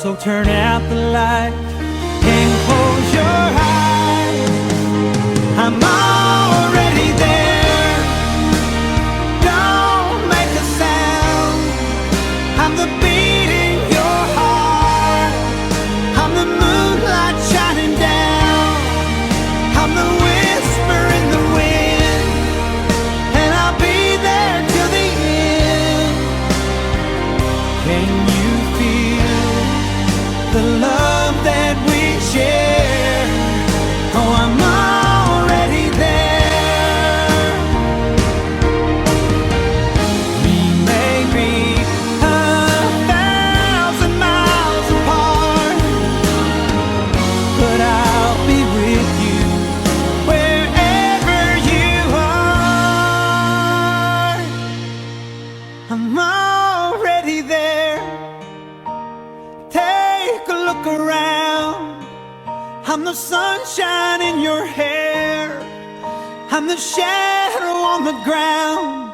So turn out the light and close your eyes. I'm already there. Don't make a sound. I'm the beat in your heart. I'm the moonlight shining down. I'm the whisper in the wind, and I'll be there till the end. Can you feel the love that we share? Oh, I'm already there. We may be 1,000 miles apart, but I'll be with you wherever you are. I'm already there. Take a look around. I'm the sunshine in your hair. I'm the shadow on the ground.